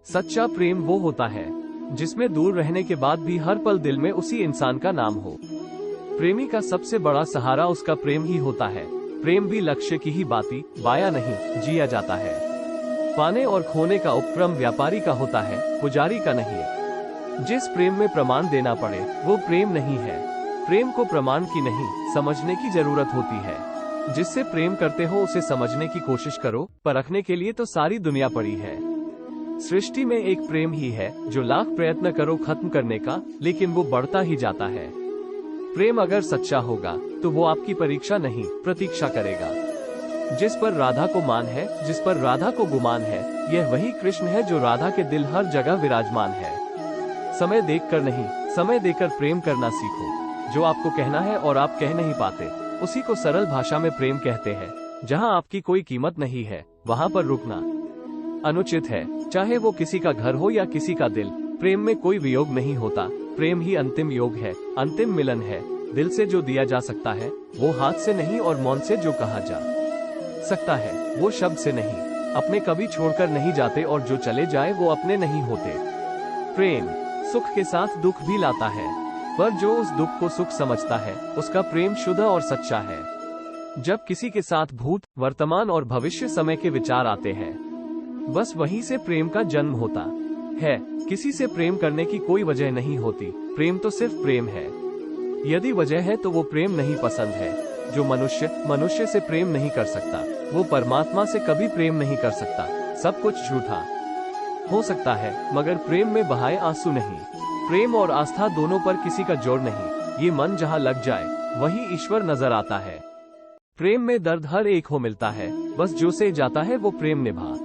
सच्चा प्रेम वो होता है जिसमें दूर रहने के बाद भी हर पल दिल में उसी इंसान का नाम हो। प्रेमी का सबसे बड़ा सहारा उसका प्रेम ही होता है। प्रेम भी लक्ष्य की ही बाती बाया नहीं जिया जाता है। पाने और खोने का उपक्रम व्यापारी का होता है, पुजारी का नहीं। जिस प्रेम में प्रमाण देना पड़े वो प्रेम नहीं है। प्रेम को प्रमाण की नहीं समझने की जरूरत होती है। जिससे प्रेम करते हो उसे समझने की कोशिश करो, परखने के लिए तो सारी दुनिया पड़ी है। सृष्टि में एक प्रेम ही है जो लाख प्रयत्न करो खत्म करने का, लेकिन वो बढ़ता ही जाता है। प्रेम अगर सच्चा होगा तो वो आपकी परीक्षा नहीं प्रतीक्षा करेगा। जिस पर राधा को मान है, जिस पर राधा को गुमान है, यह वही कृष्ण है जो राधा के दिल हर जगह विराजमान है। समय देखकर नहीं, समय देकर प्रेम करना सीखो। जो आपको कहना है और आप कह नहीं पाते, उसी को सरल भाषा में प्रेम कहते हैं। जहां आपकी कोई कीमत नहीं है, वहां पर रुकना अनुचित है। चाहे वो किसी का घर हो या किसी का दिल, प्रेम में कोई वियोग नहीं होता। प्रेम ही अंतिम योग है, अंतिम मिलन है। दिल से जो दिया जा सकता है वो हाथ से नहीं, और मौन से जो कहा जा सकता है वो शब्द से नहीं। अपने कभी छोड़कर नहीं जाते, और जो चले जाए वो अपने नहीं होते। प्रेम सुख के साथ दुख भी लाता है, पर जो उस दुख को सुख समझता है उसका प्रेम शुद्ध और सच्चा है। जब किसी के साथ भूत, वर्तमान और भविष्य समय के विचार आते हैं, बस वहीं से प्रेम का जन्म होता है। किसी से प्रेम करने की कोई वजह नहीं होती। प्रेम तो सिर्फ प्रेम है। यदि वजह है तो वो प्रेम नहीं पसंद है। जो मनुष्य से प्रेम नहीं कर सकता, वो परमात्मा से कभी प्रेम नहीं कर सकता। सब कुछ झूठा हो सकता है, मगर प्रेम में बहाए आंसू नहीं। प्रेम और आस्था दोनों पर किसी का जोर नहीं। ये मन जहाँ लग जाए वही ईश्वर नजर आता है। प्रेम में दर्द हर एक को मिलता है, बस जो से जाता है वो प्रेम निभा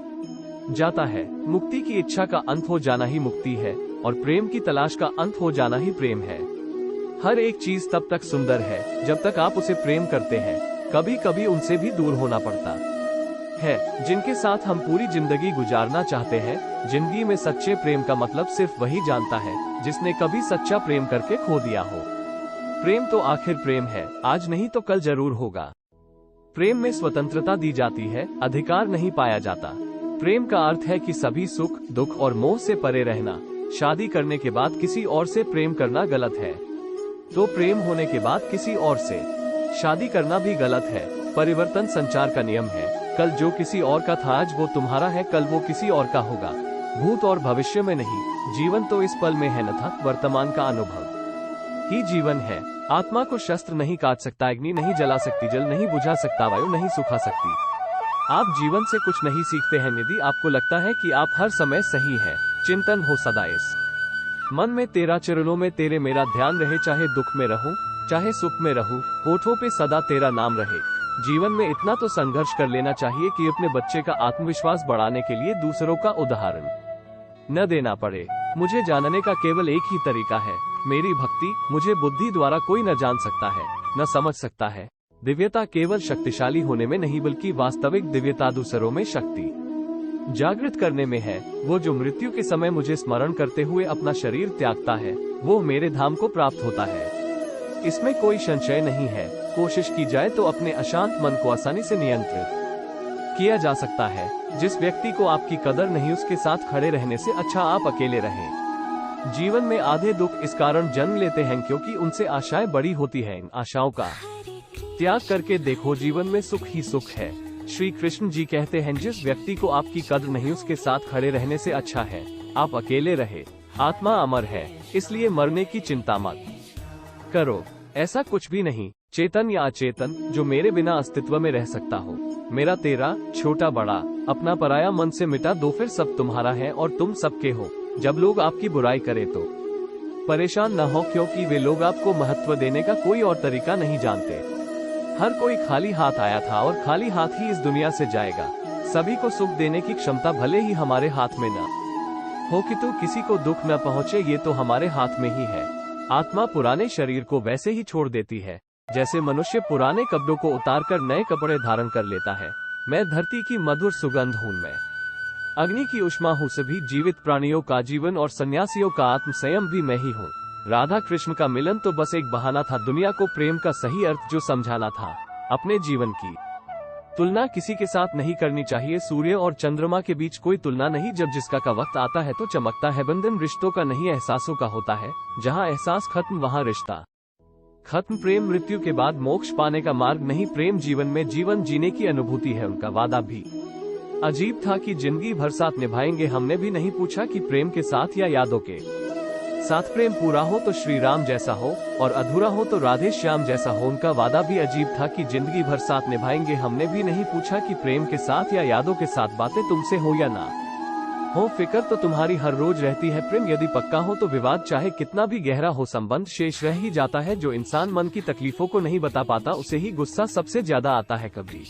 जाता है। मुक्ति की इच्छा का अंत हो जाना ही मुक्ति है, और प्रेम की तलाश का अंत हो जाना ही प्रेम है। हर एक चीज तब तक सुंदर है जब तक आप उसे प्रेम करते हैं। कभी कभी उनसे भी दूर होना पड़ता है जिनके साथ हम पूरी जिंदगी गुजारना चाहते हैं। जिंदगी में सच्चे प्रेम का मतलब सिर्फ वही जानता है जिसने कभी सच्चा प्रेम करके खो दिया हो। प्रेम तो आखिर प्रेम है, आज नहीं तो कल जरूर होगा। प्रेम में स्वतंत्रता दी जाती है, अधिकार नहीं पाया जाता। प्रेम का अर्थ है कि सभी सुख, दुख और मोह से परे रहना। शादी करने के बाद किसी और से प्रेम करना गलत है, तो प्रेम होने के बाद किसी और से शादी करना भी गलत है। परिवर्तन संचार का नियम है। कल जो किसी और का था आज वो तुम्हारा है, कल वो किसी और का होगा। भूत और भविष्य में नहीं, जीवन तो इस पल में है न था। वर्तमान का अनुभव ही जीवन है। आत्मा को शस्त्र नहीं काट सकता, अग्नि नहीं जला सकती, जल नहीं बुझा सकता, वायु नहीं सुखा सकती। आप जीवन से कुछ नहीं सीखते हैं यदि आपको लगता है कि आप हर समय सही हैं। चिंतन हो सदा इस मन में तेरा, चरणों में तेरे मेरा ध्यान रहे। चाहे दुख में रहूं, चाहे सुख में रहूं, होठों पे सदा तेरा नाम रहे। जीवन में इतना तो संघर्ष कर लेना चाहिए कि अपने बच्चे का आत्मविश्वास बढ़ाने के लिए दूसरों का उदाहरण न देना पड़े। मुझे जानने का केवल एक ही तरीका है, मेरी भक्ति। मुझे बुद्धि द्वारा कोई न जान सकता है, न समझ सकता है। दिव्यता केवल शक्तिशाली होने में नहीं, बल्कि वास्तविक दिव्यता दूसरों में शक्ति जागृत करने में है। वो जो मृत्यु के समय मुझे स्मरण करते हुए अपना शरीर त्यागता है, वो मेरे धाम को प्राप्त होता है। इसमें कोई संशय नहीं है। कोशिश की जाए तो अपने अशांत मन को आसानी से नियंत्रित किया जा सकता है। जिस व्यक्ति को आपकी कदर नहीं, उसके साथ खड़े रहने से अच्छा आप अकेले रहें। जीवन में आधे दुख इस कारण जन्म लेते हैं क्योंकि उनसे आशाएं बड़ी होती हैं। इन आशाओं का त्याग करके देखो, जीवन में सुख ही सुख है। श्री कृष्ण जी कहते हैं, जिस व्यक्ति को आपकी कद्र नहीं, उसके साथ खड़े रहने से अच्छा है आप अकेले रहे। आत्मा अमर है, इसलिए मरने की चिंता मत करो। ऐसा कुछ भी नहीं, चेतन या अचेतन, जो मेरे बिना अस्तित्व में रह सकता हो। मेरा तेरा, छोटा बड़ा, अपना पराया मन से मिटा दो, फिर सब तुम्हारा है और तुम सबके हो। जब लोग आपकी बुराई करे तो परेशान न हो, क्योंकि वे लोग आपको महत्व देने का कोई और तरीका नहीं जानते। हर कोई खाली हाथ आया था और खाली हाथ ही इस दुनिया से जाएगा। सभी को सुख देने की क्षमता भले ही हमारे हाथ में न हो कि तो किसी को दुख न पहुंचे, ये तो हमारे हाथ में ही है। आत्मा पुराने शरीर को वैसे ही छोड़ देती है जैसे मनुष्य पुराने कपड़ों को उतारकर नए कपड़े धारण कर लेता है। मैं धरती की मधुर सुगंध हूँ, मैं अग्नि की उष्मा हूँ। सभी जीवित प्राणियों का जीवन और सन्यासियों का आत्म संयम भी मैं ही हूँ। राधा कृष्ण का मिलन तो बस एक बहाना था दुनिया को प्रेम का सही अर्थ जो समझाना था अपने जीवन की तुलना किसी के साथ नहीं करनी चाहिए। सूर्य और चंद्रमा के बीच कोई तुलना नहीं। जब जिसका का वक्त आता है तो चमकता है। बंधन रिश्तों का नहीं एहसासों का होता है। जहाँ एहसास खत्म वहाँ रिश्ता खत्म। प्रेम मृत्यु के बाद मोक्ष पाने का मार्ग नहीं, प्रेम जीवन में जीवन जीने की अनुभूति है। उनका वादा भी अजीब था कि जिंदगी भर साथ निभाएंगे। हमने भी नहीं पूछा कि प्रेम के साथ या यादों के साथ। प्रेम पूरा हो तो श्री राम जैसा हो और अधूरा हो तो राधे श्याम जैसा हो। उनका वादा भी अजीब था कि जिंदगी भर साथ निभाएंगे। हमने भी नहीं पूछा कि प्रेम के साथ या यादों के साथ। बातें तुमसे हो या ना हो, फिक्र तो तुम्हारी हर रोज रहती है। प्रेम यदि पक्का हो तो विवाद चाहे कितना भी गहरा हो, संबंध शेष रह ही जाता है। जो इंसान मन की तकलीफों को नहीं बता पाता उसे ही गुस्सा सबसे ज्यादा आता है। कभी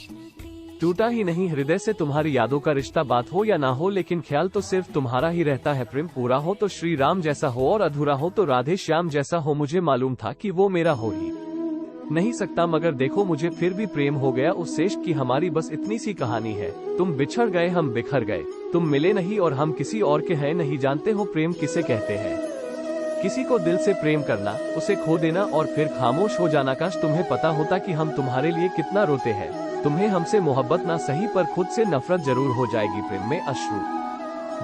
टूटा ही नहीं हृदय से तुम्हारी यादों का रिश्ता, बात हो या ना हो लेकिन ख्याल तो सिर्फ तुम्हारा ही रहता है। प्रेम पूरा हो तो श्री राम जैसा हो और अधूरा हो तो राधे श्याम जैसा हो। मुझे मालूम था कि वो मेरा हो ही नहीं सकता, मगर देखो मुझे फिर भी प्रेम हो गया उस शेष की। हमारी बस इतनी सी कहानी है। तुम बिछड़ गए, हम बिखर गए, तुम मिले नहीं और हम किसी और के हैं नहीं। जानते हो प्रेम किसे कहते हैं? किसी को दिल से प्रेम करना, उसे खो देना और फिर खामोश हो जाना। काश तुम्हें पता होता कि हम तुम्हारे लिए कितना रोते हैं। तुम्हें हमसे मोहब्बत ना सही पर खुद से नफरत जरूर हो जाएगी। प्रेम में अश्रु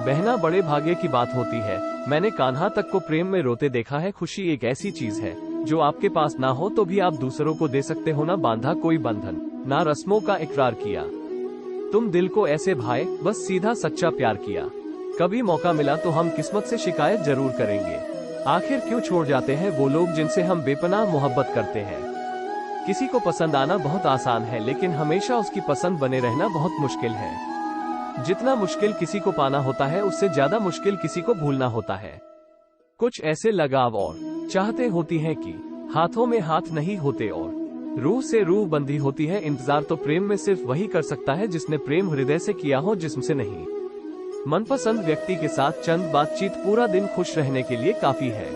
बहना बड़े भाग्य की बात होती है। मैंने कान्हा तक को प्रेम में रोते देखा है। खुशी एक ऐसी चीज है जो आपके पास ना हो तो भी आप दूसरों को दे सकते हो। ना बांधा कोई बंधन, ना रस्मों का इकरार किया, तुम दिल को ऐसे भाए, बस सीधा सच्चा प्यार किया। कभी मौका मिला तो हम किस्मत से शिकायत जरूर करेंगे। आखिर क्यों छोड़ जाते हैं वो लोग जिनसे हम बेपनाह मोहब्बत करते हैं। किसी को पसंद आना बहुत आसान है लेकिन हमेशा उसकी पसंद बने रहना बहुत मुश्किल है। जितना मुश्किल किसी को पाना होता है उससे ज्यादा मुश्किल किसी को भूलना होता है। कुछ ऐसे लगाव और चाहते होती हैं कि हाथों में हाथ नहीं होते और रूह से रूह बंधी होती है। इंतजार तो प्रेम में सिर्फ वही कर सकता है जिसने प्रेम हृदय से किया हो, जिस्म से नहीं। मनपसंद व्यक्ति के साथ चंद बातचीत पूरा दिन खुश रहने के लिए काफी है।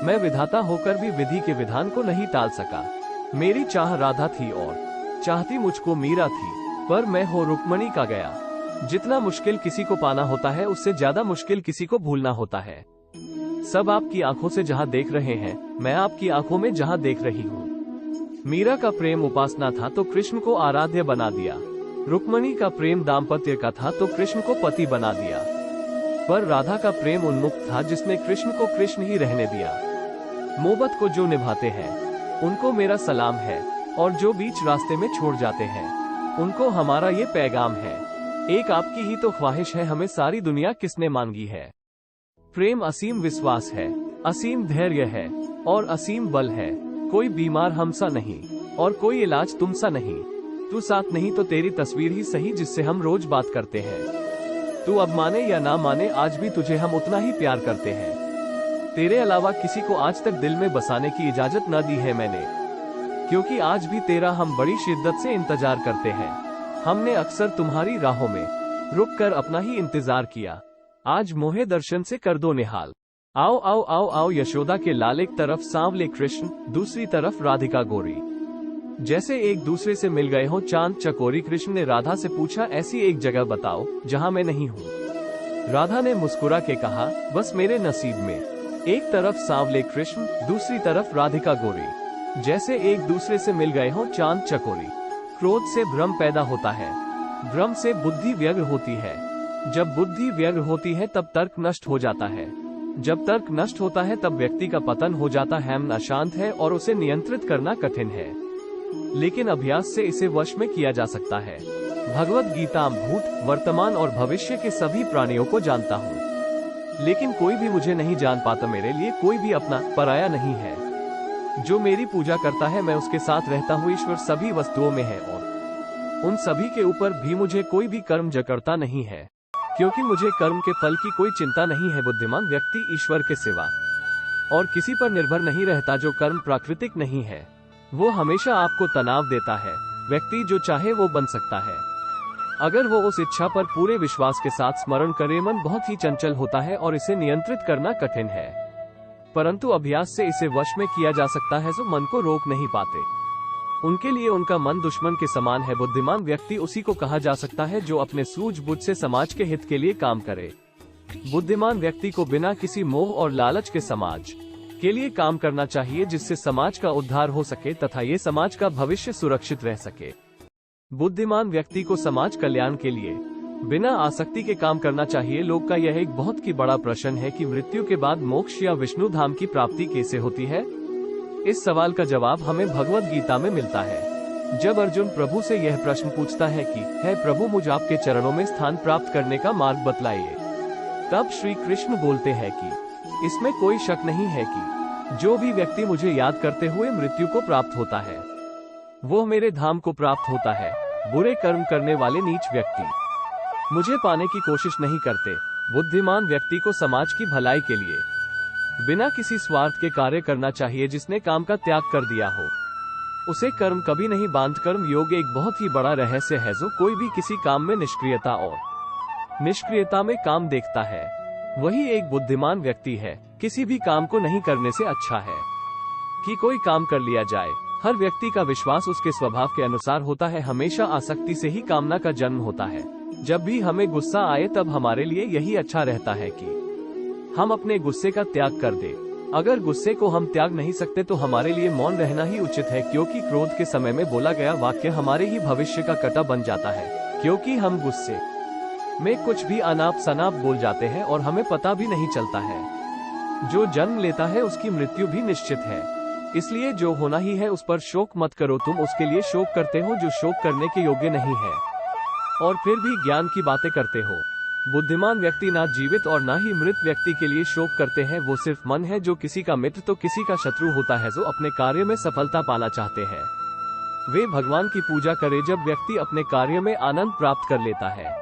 मैं विधाता होकर भी विधि के विधान को नहीं टाल सका। मेरी चाह राधा थी और चाहती मुझको मीरा थी, पर मैं हो रुक्मणी का गया। जितना मुश्किल किसी को पाना होता है उससे ज्यादा मुश्किल किसी को भूलना होता है। सब आपकी आंखों से जहाँ देख रहे हैं, मैं आपकी आंखों में जहाँ देख रही हूँ। मीरा का प्रेम उपासना था तो कृष्ण को आराध्य बना दिया। रुक्मणी का प्रेम दाम्पत्य का था तो कृष्ण को पति बना दिया। पर राधा का प्रेम उन्मुक्त था जिसने कृष्ण को कृष्ण ही रहने दिया। मोहब्बत को जो निभाते हैं उनको मेरा सलाम है और जो बीच रास्ते में छोड़ जाते हैं उनको हमारा ये पैगाम है। एक आपकी ही तो ख्वाहिश है, हमें सारी दुनिया किसने मांगी है। प्रेम असीम विश्वास है, असीम धैर्य है और असीम बल है। कोई बीमार हमसा नहीं और कोई इलाज तुमसा नहीं। तू साथ नहीं तो तेरी तस्वीर ही सही जिससे हम रोज बात करते हैं। तू अब माने या ना माने आज भी तुझे हम उतना ही प्यार करते हैं। तेरे अलावा किसी को आज तक दिल में बसाने की इजाजत न दी है मैंने, क्योंकि आज भी तेरा हम बड़ी शिद्दत से इंतजार करते हैं। हमने अक्सर तुम्हारी राहों में रुक कर अपना ही इंतजार किया। आज मोहे दर्शन से कर दो निहाल। आओ आओ आओ आओ यशोदा के लाल, एक तरफ सांवले कृष्ण, दूसरी तरफ राधिका गोरी, जैसे एक दूसरे से मिल गए हो चांद चकोरी। कृष्ण ने राधा से पूछा, ऐसी एक जगह बताओ जहाँ मैं नहीं हूँ। राधा ने मुस्कुरा के कहा, बस मेरे नसीब में। एक तरफ सांवले कृष्ण, दूसरी तरफ राधिका गोरी, जैसे एक दूसरे से मिल गए हो चांद चकोरी। क्रोध से भ्रम पैदा होता है, भ्रम से बुद्धि व्यग्र होती है। जब बुद्धि व्यग्र होती है तब तर्क नष्ट हो जाता है। जब तर्क नष्ट होता है तब व्यक्ति का पतन हो जाता है। मन अशांत है और उसे नियंत्रित करना कठिन है, लेकिन अभ्यास से इसे वश में किया जा सकता है। भगवत गीता भूत, वर्तमान और भविष्य के सभी प्राणियों को जानता हूँ, लेकिन कोई भी मुझे नहीं जान पाता। मेरे लिए कोई भी अपना पराया नहीं है। जो मेरी पूजा करता है मैं उसके साथ रहता हूँ। ईश्वर सभी वस्तुओं में है और उन सभी के ऊपर भी मुझे कोई भी कर्म जकड़ता नहीं है, क्योंकि मुझे कर्म के फल की कोई चिंता नहीं है। बुद्धिमान व्यक्ति ईश्वर के सिवा और किसी पर निर्भर नहीं रहता। जो कर्म प्राकृतिक नहीं है वो हमेशा आपको तनाव देता है। व्यक्ति जो चाहे वो बन सकता है, अगर वो उस इच्छा पर पूरे विश्वास के साथ स्मरण करे। मन बहुत ही चंचल होता है और इसे नियंत्रित करना कठिन है, परंतु अभ्यास से इसे वश में किया जा सकता है। जो मन को रोक नहीं पाते उनके लिए उनका मन दुश्मन के समान है। बुद्धिमान व्यक्ति उसी को कहा जा सकता है जो अपने सूझबूझ से समाज के हित के लिए काम करे। बुद्धिमान व्यक्ति को बिना किसी मोह और लालच के समाज के लिए काम करना चाहिए, जिससे समाज का उद्धार हो सके तथा ये समाज का भविष्य सुरक्षित रह सके। बुद्धिमान व्यक्ति को समाज कल्याण के लिए बिना आसक्ति के काम करना चाहिए। लोग का यह एक बहुत ही बड़ा प्रश्न है कि मृत्यु के बाद मोक्ष या विष्णु धाम की प्राप्ति कैसे होती है। इस सवाल का जवाब हमें भगवत गीता में मिलता है। जब अर्जुन प्रभु से यह प्रश्न पूछता है कि हे प्रभु, मुझे आपके चरणों में स्थान प्राप्त करने का मार्ग बतलाइए, तब श्री कृष्ण बोलते हैं कि इसमें कोई शक नहीं है कि जो भी व्यक्ति मुझे याद करते हुए मृत्यु को प्राप्त होता है, वो मेरे धाम को प्राप्त होता है। बुरे कर्म करने वाले नीच व्यक्ति मुझे पाने की कोशिश नहीं करते। बुद्धिमान व्यक्ति को समाज की भलाई के लिए बिना किसी स्वार्थ के कार्य करना चाहिए। जिसने काम का त्याग कर दिया हो, उसे कर्म कभी नहीं बांध। कर्म योग एक बहुत ही बड़ा रहस्य है। जो कोई भी किसी काम में निष्क्रियता और निष्क्रियता में काम देखता है, वही एक बुद्धिमान व्यक्ति है। किसी भी काम को नहीं करने से अच्छा है कि कोई काम कर लिया जाए। हर व्यक्ति का विश्वास उसके स्वभाव के अनुसार होता है। हमेशा आसक्ति से ही कामना का जन्म होता है। जब भी हमें गुस्सा आए, तब हमारे लिए यही अच्छा रहता है कि हम अपने गुस्से का त्याग कर दें। अगर गुस्से को हम त्याग नहीं सकते तो हमारे लिए मौन रहना ही उचित है, क्योंकि क्रोध के समय में बोला गया वाक्य हमारे ही भविष्य का कटा बन जाता है। क्योंकि हम गुस्से में कुछ भी अनाप शनाप बोल जाते हैं और हमें पता भी नहीं चलता है। जो जन्म लेता है उसकी मृत्यु भी निश्चित है। इसलिए जो होना ही है उस पर शोक मत करो। तुम उसके लिए शोक करते हो जो शोक करने के योग्य नहीं है, और फिर भी ज्ञान की बातें करते हो। बुद्धिमान व्यक्ति ना जीवित और ना ही मृत व्यक्ति के लिए शोक करते हैं। वो सिर्फ मन है जो किसी का मित्र तो किसी का शत्रु होता है। जो अपने कार्य में सफलता पाना चाहते हैं, वे भगवान की पूजा करे। जब व्यक्ति अपने कार्य में आनंद प्राप्त कर लेता है,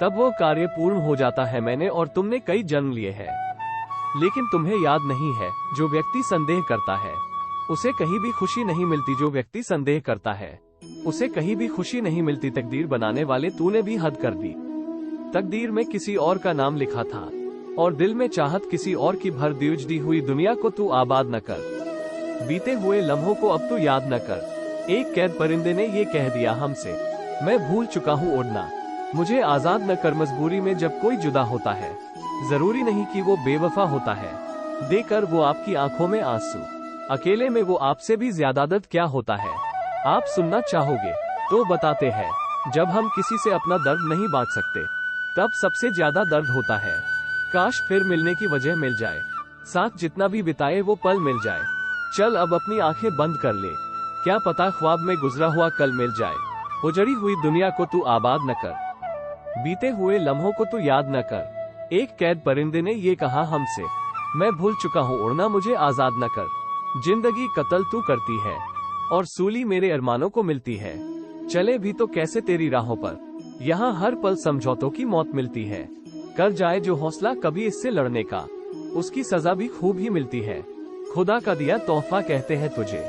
तब वो कार्य पूर्ण हो जाता है। मैंने और तुमने कई जन्म लिए हैं, लेकिन तुम्हें याद नहीं है। जो व्यक्ति संदेह करता है, उसे कहीं भी खुशी नहीं मिलती। जो व्यक्ति संदेह करता है, उसे कहीं भी खुशी नहीं मिलती। तकदीर बनाने वाले, तूने भी हद कर दी। तकदीर में किसी और का नाम लिखा था और दिल में चाहत किसी और की भर दी। उजड़ी हुई दुनिया को तू आबाद न कर, बीते हुए लम्हों को अब तू याद न कर। एक कैद परिंदे ने ये कह दिया हमसे, मैं भूल चुका हूँ उड़ना, मुझे आजाद न कर। मजबूरी में जब कोई जुदा होता है, जरूरी नहीं कि वो बेवफा होता है। देकर वो आपकी आंखों में आंसू, अकेले में वो आपसे भी ज्यादा दर्द क्या होता है। आप सुनना चाहोगे तो बताते हैं। जब हम किसी से अपना दर्द नहीं बांट सकते, तब सबसे ज्यादा दर्द होता है। काश फिर मिलने की वजह मिल जाए, साथ जितना भी बिताए वो पल मिल जाए। चल अब अपनी आंखें बंद कर ले, क्या पता ख्वाब में गुजरा हुआ कल मिल जाए। उजड़ी हुई दुनिया को तू आबाद न कर, बीते हुए लम्हों को तू याद न कर। एक कैद परिंदे ने ये कहा हमसे, मैं भूल चुका हूँ उड़ना, मुझे आजाद न कर। जिंदगी कत्ल तू करती है और सूली मेरे अरमानों को मिलती है। चले भी तो कैसे तेरी राहों पर, यहाँ हर पल समझौतों की मौत मिलती है। कर जाए जो हौसला कभी इससे लड़ने का, उसकी सजा भी खूब ही मिलती है। खुदा का दिया तोहफा कहते हैं तुझे,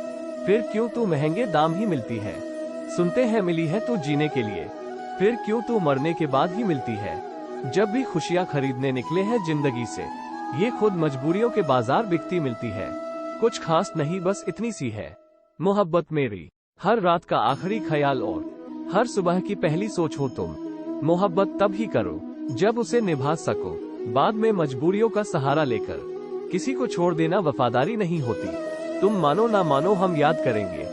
फिर क्यों तू महंगे दाम ही मिलती है। सुनते हैं मिली है तू जीने के लिए, फिर क्यों तू मरने के बाद ही मिलती है। जब भी खुशियाँ खरीदने निकले हैं जिंदगी से, ये खुद मजबूरियों के बाजार बिकती मिलती है। कुछ खास नहीं बस इतनी सी है मोहब्बत मेरी, हर रात का आखिरी ख्याल और हर सुबह की पहली सोच हो तुम। मोहब्बत तब ही करो जब उसे निभा सको, बाद में मजबूरियों का सहारा लेकर किसी को छोड़ देना वफादारी नहीं होती। तुम मानो ना मानो हम याद करेंगे,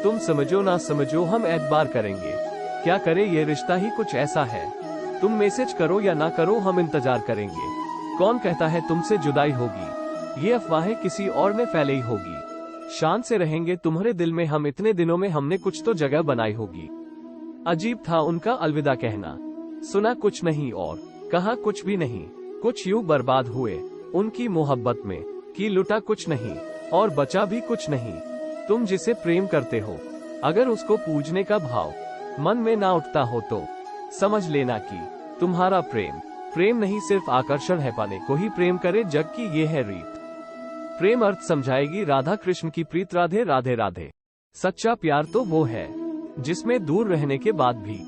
तुम समझो ना समझो हम एतबार करेंगे। क्या करे ये रिश्ता ही कुछ ऐसा है, तुम मैसेज करो या ना करो हम इंतजार करेंगे। कौन कहता है तुमसे जुदाई होगी, ये अफवाहें किसी और ने फैलाई होगी। शान से रहेंगे तुम्हारे दिल में हम, इतने दिनों में हमने कुछ तो जगह बनाई होगी। अजीब था उनका अलविदा कहना, सुना कुछ नहीं और कहा कुछ भी नहीं। कुछ यूं बर्बाद हुए उनकी मोहब्बत में कि लुटा कुछ नहीं और बचा भी कुछ नहीं। तुम जिसे प्रेम करते हो, अगर उसको पूजने का भाव मन में ना उठता हो तो समझ लेना कि तुम्हारा प्रेम नहीं सिर्फ आकर्षण है। पाने को ही प्रेम करे जग की ये है रीत। प्रेम अर्थ समझाएगी राधा कृष्ण की प्रीत। राधे राधे राधे। सच्चा प्यार तो वो है जिसमें दूर रहने के बाद भी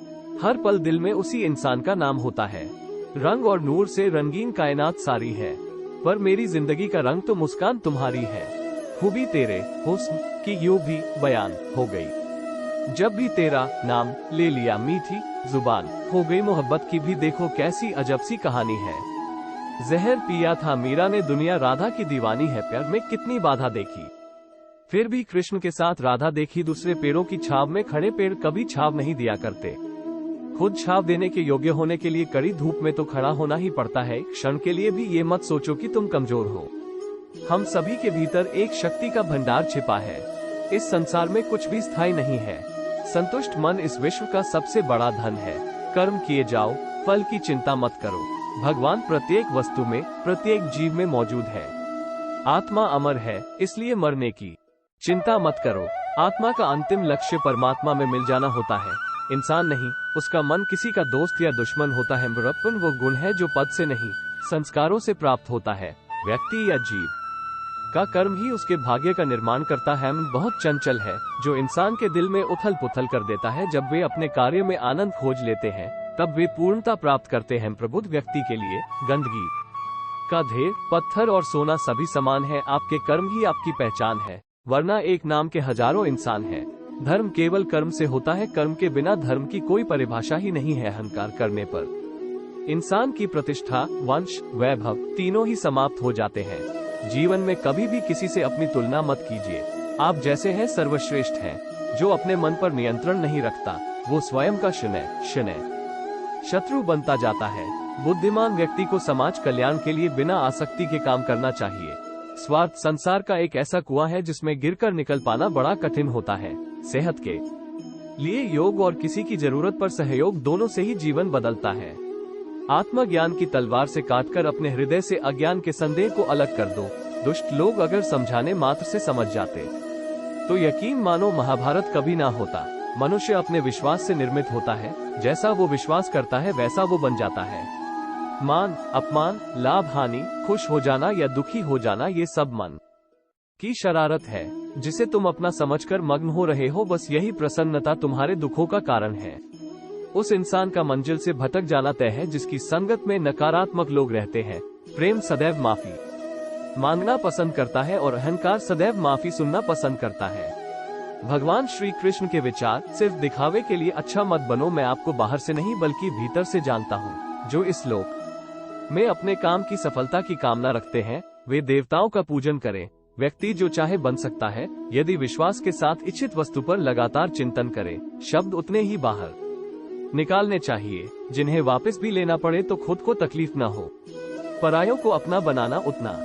हर पल दिल में उसी इंसान का नाम होता है। रंग और नूर से रंगीन कायनात सारी है, पर मेरी जिंदगी का रंग तो मुस्कान तुम्हारी है। खूबी तेरे हुस्न की यूं भी बयान हो गई, जब भी तेरा नाम ले लिया मीठी जुबान हो गई। मोहब्बत की भी देखो कैसी अजब सी कहानी है। जहर पिया था मीरा ने, दुनिया राधा की दीवानी है। प्यार में कितनी बाधा देखी, फिर भी कृष्ण के साथ राधा देखी दूसरे पेड़ों की छाव में खड़े पेड़ कभी छाव नहीं दिया करते। खुद छाव देने के योग्य होने के लिए कड़ी धूप में तो खड़ा होना ही पड़ता है। क्षण के लिए भी ये मत सोचो कि तुम कमजोर हो। हम सभी के भीतर एक शक्ति का भंडार छिपा है। इस संसार में कुछ भी स्थायी नहीं है। संतुष्ट मन इस विश्व का सबसे बड़ा धन है। कर्म किए जाओ, फल की चिंता मत करो। भगवान प्रत्येक वस्तु में, प्रत्येक जीव में मौजूद है। आत्मा अमर है, इसलिए मरने की चिंता मत करो। आत्मा का अंतिम लक्ष्य परमात्मा में मिल जाना होता है, इंसान नहीं। उसका मन किसी का दोस्त या दुश्मन होता है। बड़प्पन वो गुण है जो पद से नहीं, संस्कारों से प्राप्त होता है। व्यक्ति या जीव का कर्म ही उसके भाग्य का निर्माण करता है। मन बहुत चंचल है, जो इंसान के दिल में उथल पुथल कर देता है। जब वे अपने कार्य में आनंद खोज लेते हैं, तब वे पूर्णता प्राप्त करते हैं। प्रबुद्ध व्यक्ति के लिए गंदगी का ढेर, पत्थर और सोना सभी समान है। आपके कर्म ही आपकी पहचान है, वरना एक नाम के हजारों इंसान हैं। धर्म केवल कर्म से होता है, कर्म के बिना धर्म की कोई परिभाषा ही नहीं है। अहंकार करने पर इंसान की प्रतिष्ठा, वंश, वैभव तीनों ही समाप्त हो जाते हैं। जीवन में कभी भी किसी से अपनी तुलना मत कीजिए। आप जैसे हैं सर्वश्रेष्ठ हैं। जो अपने मन पर नियंत्रण नहीं रखता, वो स्वयं का शत्रु बनता जाता है। बुद्धिमान व्यक्ति को समाज कल्याण के लिए बिना आसक्ति के काम करना चाहिए। स्वार्थ संसार का एक ऐसा कुआं है जिसमें गिरकर निकल पाना बड़ा कठिन होता है। सेहत के लिए योग और किसी की जरूरत पर सहयोग, दोनों से ही जीवन बदलता है। आत्मज्ञान की तलवार से काटकर अपने हृदय से अज्ञान के संदेह को अलग कर दो। दुष्ट लोग अगर समझाने मात्र से समझ जाते, तो यकीन मानो महाभारत कभी ना होता। मनुष्य अपने विश्वास से निर्मित होता है। जैसा वो विश्वास करता है, वैसा वो बन जाता है। मान, अपमान, लाभ, हानि, खुश हो जाना या दुखी हो जाना, ये सब मन की शरारत है, जिसे तुम अपना समझकर मग्न हो रहे हो। बस यही प्रसन्नता तुम्हारे दुखों का कारण है। उस इंसान का मंजिल से भटक जाना तय है जिसकी संगत में नकारात्मक लोग रहते हैं। प्रेम सदैव माफी मांगना पसंद करता है और अहंकार सदैव माफी सुनना पसंद करता है। भगवान श्री कृष्ण के विचार, सिर्फ दिखावे के लिए अच्छा मत बनो। मैं आपको बाहर से नहीं बल्कि भीतर से जानता हूँ। जो इस लोक में अपने काम की सफलता की कामना रखते हैं, वे देवताओं का पूजन करें। व्यक्ति जो चाहे बन सकता है, यदि विश्वास के साथ इच्छित वस्तु पर लगातार चिंतन करे। शब्द उतने ही बाहर निकालने चाहिए जिन्हें वापस भी लेना पड़े तो खुद को तकलीफ न हो। परायों को अपना बनाना उतना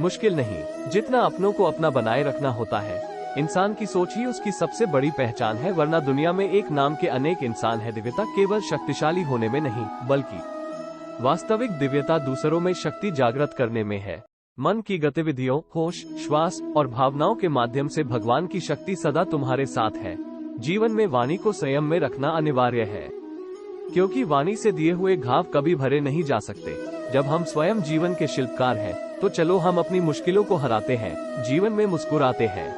मुश्किल नहीं जितना अपनों को अपना बनाए रखना होता है। इंसान की सोच ही उसकी सबसे बड़ी पहचान है, वरना दुनिया में एक नाम के अनेक इंसान है। दिव्यता केवल शक्तिशाली होने में नहीं, बल्कि वास्तविक दिव्यता दूसरों में शक्ति जागृत करने में है। मन की गतिविधियों, होश, श्वास और भावनाओं के माध्यम से भगवान की शक्ति सदा तुम्हारे साथ है। जीवन में वाणी को संयम में रखना अनिवार्य है, क्योंकि वाणी से दिए हुए घाव कभी भरे नहीं जा सकते। जब हम स्वयं जीवन के शिल्पकार हैं, तो चलो हम अपनी मुश्किलों को हराते हैं, जीवन में मुस्कुराते हैं।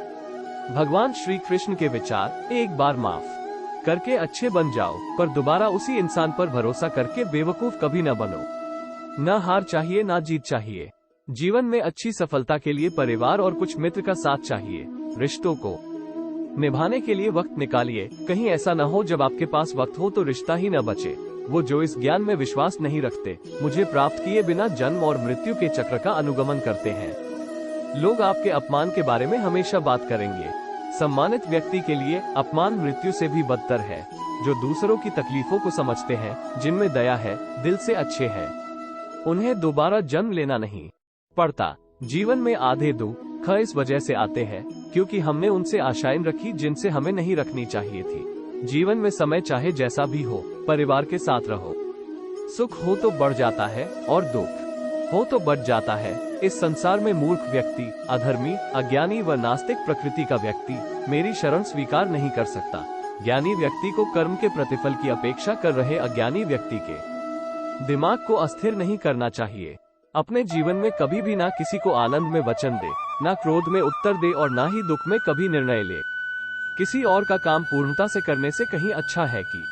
भगवान श्री कृष्ण के विचार, एक बार माफ करके अच्छे बन जाओ, पर दोबारा उसी इंसान पर भरोसा करके बेवकूफ कभी न बनो। न हार चाहिए, न जीत चाहिए। जीवन में अच्छी सफलता के लिए परिवार और कुछ मित्र का साथ चाहिए। रिश्तों को निभाने के लिए वक्त निकालिए। कहीं ऐसा न हो जब आपके पास वक्त हो तो रिश्ता ही न बचे। वो जो इस ज्ञान में विश्वास नहीं रखते, मुझे प्राप्त किए बिना जन्म और मृत्यु के चक्र का अनुगमन करते हैं। लोग आपके अपमान के बारे में हमेशा बात करेंगे। सम्मानित व्यक्ति के लिए अपमान मृत्यु से भी बदतर है। जो दूसरों की तकलीफों को समझते हैं, जिनमें दया है, दिल से अच्छे हैं, उन्हें दोबारा जन्म लेना नहीं पड़ता। जीवन में आधे दुख इस वजह से आते हैं क्योंकि हमने उनसे आशाएं रखी जिनसे हमें नहीं रखनी चाहिए थी। जीवन में समय चाहे जैसा भी हो, परिवार के साथ रहो। सुख हो तो बढ़ जाता है और दुख हो तो बढ़ जाता है। इस संसार में मूर्ख व्यक्ति, अधर्मी, अज्ञानी व नास्तिक प्रकृति का व्यक्ति मेरी शरण स्वीकार नहीं कर सकता। ज्ञानी व्यक्ति को कर्म के प्रतिफल की अपेक्षा कर रहे अज्ञानी व्यक्ति के दिमाग को अस्थिर नहीं करना चाहिए। अपने जीवन में कभी भी ना किसी को आनंद में वचन दे, ना क्रोध में उत्तर दे और ना ही दुख में कभी निर्णय ले। किसी और का काम पूर्णता से करने से कहीं अच्छा है कि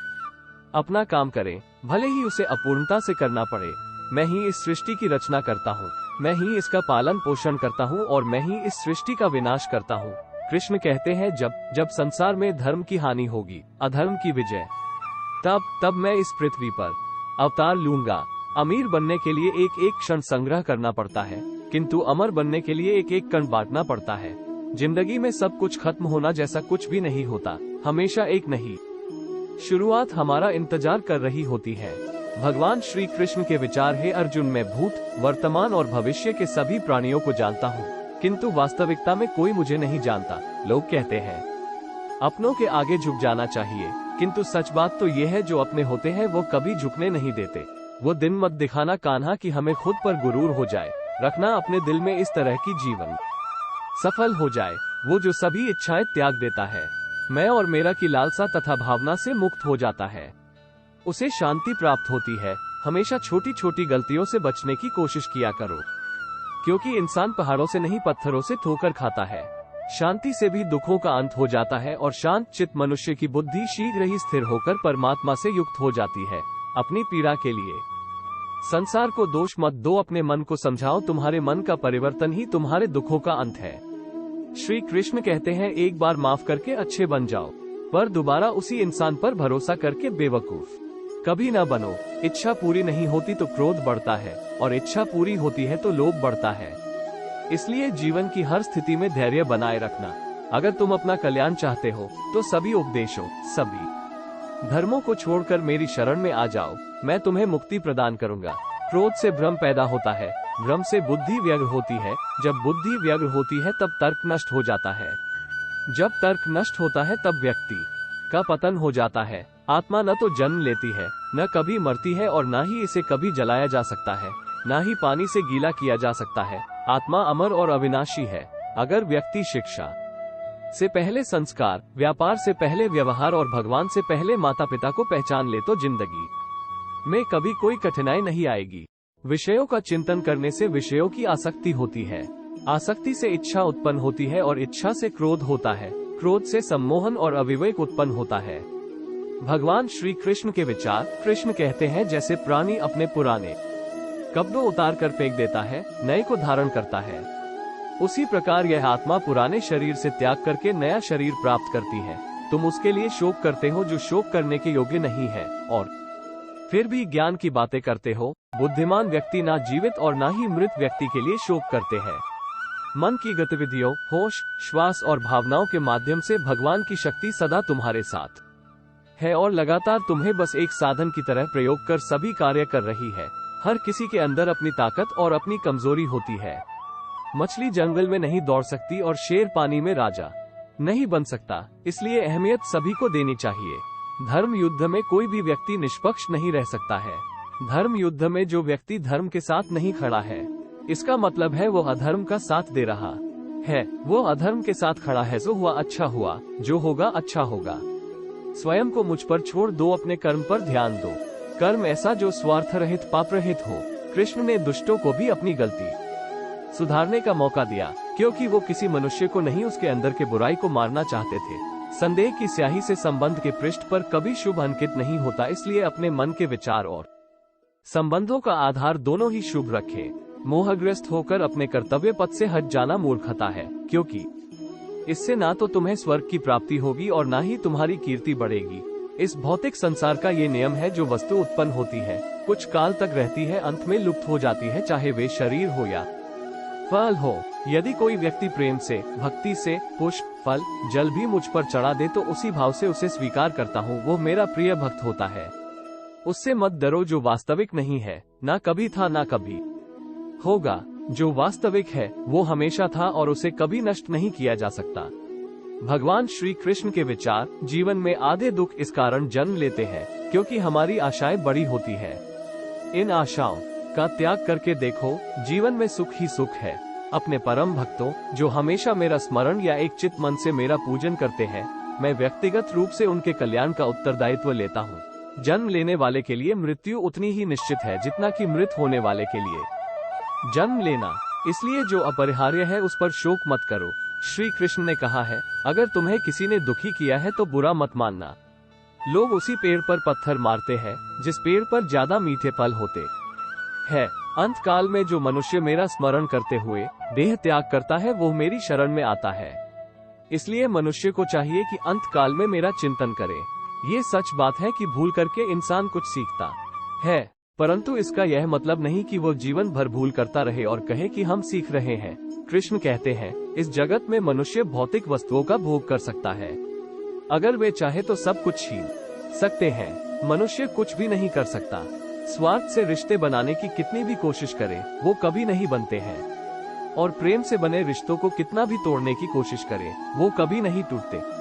अपना काम करें, भले ही उसे अपूर्णता से करना पड़े। मैं ही इस सृष्टि की रचना करता हूँ, मैं ही इसका पालन पोषण करता हूँ और मैं ही इस सृष्टि का विनाश करता हूँ। कृष्ण कहते हैं, जब संसार में धर्म की हानि होगी, अधर्म की विजय, तब मैं इस पृथ्वी पर अवतार लूंगा। अमीर बनने के लिए एक एक क्षण संग्रह करना पड़ता है, किंतु अमर बनने के लिए एक एक कण बांटना पड़ता है। जिंदगी में सब कुछ खत्म होना जैसा कुछ भी नहीं होता, हमेशा एक नहीं शुरुआत हमारा इंतजार कर रही होती है। भगवान श्री कृष्ण के विचार है, अर्जुन मैं भूत, वर्तमान और भविष्य के सभी प्राणियों को जानता हूँ, किंतु वास्तविकता में कोई मुझे नहीं जानता। लोग कहते हैं अपनों के आगे झुक जाना चाहिए, किंतु सच बात तो ये है जो अपने होते हैं वो कभी झुकने नहीं देते। वो दिन मत दिखाना कान्हा कि हमें खुद पर गुरूर हो जाए, रखना अपने दिल में इस तरह की जीवन सफल हो जाए। वो जो सभी इच्छाएं त्याग देता है, मैं और मेरा की लालसा तथा भावना से मुक्त हो जाता है, उसे शांति प्राप्त होती है। हमेशा छोटी छोटी गलतियों से बचने की कोशिश किया करो, क्योंकि इंसान पहाड़ों से नहीं पत्थरों से ठोकर खाता है। शांति से भी दुखों का अंत हो जाता है और शांत चित्त मनुष्य की बुद्धि शीघ्र ही स्थिर होकर परमात्मा से युक्त हो जाती है। अपनी पीड़ा के लिए संसार को दोष मत दो, अपने मन को समझाओ, तुम्हारे मन का परिवर्तन ही तुम्हारे दुखों का अंत है। श्री कृष्ण कहते हैं एक बार माफ करके अच्छे बन जाओ, पर दोबारा उसी इंसान पर भरोसा करके बेवकूफ कभी न बनो। इच्छा पूरी नहीं होती तो क्रोध बढ़ता है, और इच्छा पूरी होती है तो लोभ बढ़ता है। इसलिए जीवन की हर स्थिति में धैर्य बनाए रखना। अगर तुम अपना कल्याण चाहते हो तो सभी उपदेशों, सभी धर्मों को छोड़कर मेरी शरण में आ जाओ, मैं तुम्हें मुक्ति प्रदान करूंगा। क्रोध से भ्रम पैदा होता है, भ्रम से बुद्धि व्यग्र होती है, जब बुद्धि व्यग्र होती है तब तर्क नष्ट हो जाता है, जब तर्क नष्ट होता है तब व्यक्ति का पतन हो जाता है। आत्मा न तो जन्म लेती है, न कभी मरती है, और न ही इसे कभी जलाया जा सकता है, न ही पानी से गीला किया जा सकता है। आत्मा अमर और अविनाशी है। अगर व्यक्ति शिक्षा से पहले संस्कार, व्यापार से पहले व्यवहार और भगवान से पहले माता पिता को पहचान ले तो जिंदगी में कभी कोई कठिनाई नहीं आएगी। विषयों का चिंतन करने से विषयों की आसक्ति होती है, आसक्ति से इच्छा उत्पन्न होती है और इच्छा से क्रोध होता है, क्रोध से सम्मोहन और अविवेक उत्पन्न होता है। भगवान श्री कृष्ण के विचार, कृष्ण कहते हैं जैसे प्राणी अपने पुराने कपड़े उतार कर फेंक देता है, नए को धारण करता है, उसी प्रकार यह आत्मा पुराने शरीर से त्याग करके नया शरीर प्राप्त करती है। तुम उसके लिए शोक करते हो जो शोक करने के योग्य नहीं है, और फिर भी ज्ञान की बातें करते हो। बुद्धिमान व्यक्ति ना जीवित और ना ही मृत व्यक्ति के लिए शोक करते हैं। मन की गतिविधियों, होश, श्वास और भावनाओं के माध्यम से भगवान की शक्ति सदा तुम्हारे साथ है और लगातार तुम्हें बस एक साधन की तरह प्रयोग कर सभी कार्य कर रही है। हर किसी के अंदर अपनी ताकत और अपनी कमजोरी होती है। मछली जंगल में नहीं दौड़ सकती और शेर पानी में राजा नहीं बन सकता, इसलिए अहमियत सभी को देनी चाहिए। धर्म युद्ध में कोई भी व्यक्ति निष्पक्ष नहीं रह सकता है। धर्म युद्ध में जो व्यक्ति धर्म के साथ नहीं खड़ा है, इसका मतलब है वो अधर्म का साथ दे रहा है। वो अधर्म के साथ खड़ा है, जो हुआ अच्छा हुआ, जो होगा अच्छा होगा। स्वयं को मुझ पर छोड़ दो, अपने कर्म पर ध्यान दो। कर्म ऐसा जो स्वार्थ रहित, पाप रहित हो। कृष्ण ने दुष्टों को भी अपनी गलती सुधारने का मौका दिया, क्योंकि वो किसी मनुष्य को नहीं उसके अंदर के बुराई को मारना चाहते थे। संदेह की स्याही से संबंध के पृष्ठ पर कभी शुभ अंकित नहीं होता, इसलिए अपने मन के विचार और संबंधों का आधार दोनों ही शुभ रखें। मोहग्रस्त होकर अपने कर्तव्य पथ से हट जाना मूर्खता है, क्योंकि इससे ना तो तुम्हें स्वर्ग की प्राप्ति होगी और ना ही तुम्हारी कीर्ति बढ़ेगी। इस भौतिक संसार का ये नियम है, जो वस्तु उत्पन्न होती है, कुछ काल तक रहती है, अंत में लुप्त हो जाती है, चाहे वे शरीर हो या फल हो। यदि कोई व्यक्ति प्रेम से, भक्ति से पुष्प, फल, जल भी मुझ पर चढ़ा दे तो उसी भाव से उसे स्वीकार करता हूँ, वो मेरा प्रिय भक्त होता है। उससे मत डरो जो वास्तविक नहीं है, ना कभी था ना कभी होगा। जो वास्तविक है वो हमेशा था और उसे कभी नष्ट नहीं किया जा सकता। भगवान श्री कृष्ण के विचार, जीवन में आधे दुख इस कारण जन्म लेते हैं क्योंकि हमारी आशाएं बड़ी होती है। इन आशाओं का त्याग करके देखो, जीवन में सुख ही सुख है। अपने परम भक्तों जो हमेशा मेरा स्मरण या एक चित मन से मेरा पूजन करते हैं, मैं व्यक्तिगत रूप से उनके कल्याण का उत्तरदायित्व लेता हूँ। जन्म लेने वाले के लिए मृत्यु उतनी ही निश्चित है जितना कि मृत होने वाले के लिए जन्म लेना। इसलिए जो अपरिहार्य है उस पर शोक मत करो। श्री कृष्ण ने कहा है, अगर तुम्हें किसी ने दुखी किया है तो बुरा मत मानना। लोग उसी पेड़ पर पत्थर मारते हैं जिस पेड़ पर ज्यादा मीठे फल होते हैं। अंत काल में जो मनुष्य मेरा स्मरण करते हुए देह त्याग करता है वो मेरी शरण में आता है। इसलिए मनुष्य को चाहिए कि अंत काल में मेरा चिंतन करे। ये सच बात है कि भूल करके इंसान कुछ सीखता है। परंतु इसका यह मतलब नहीं कि वो जीवन भर भूल करता रहे और कहे कि हम सीख रहे हैं। कृष्ण कहते हैं, इस जगत में मनुष्य भौतिक वस्तुओं का भोग कर सकता है। अगर वे चाहे तो सब कुछ छीन सकते हैं। मनुष्य कुछ भी नहीं कर सकता। स्वार्थ से रिश्ते बनाने की कितनी भी कोशिश करे, वो कभी नहीं बनते हैं। और प्रेम से बने रिश्तों को कितना भी तोड़ने की कोशिश करे, वो कभी नहीं टूटते।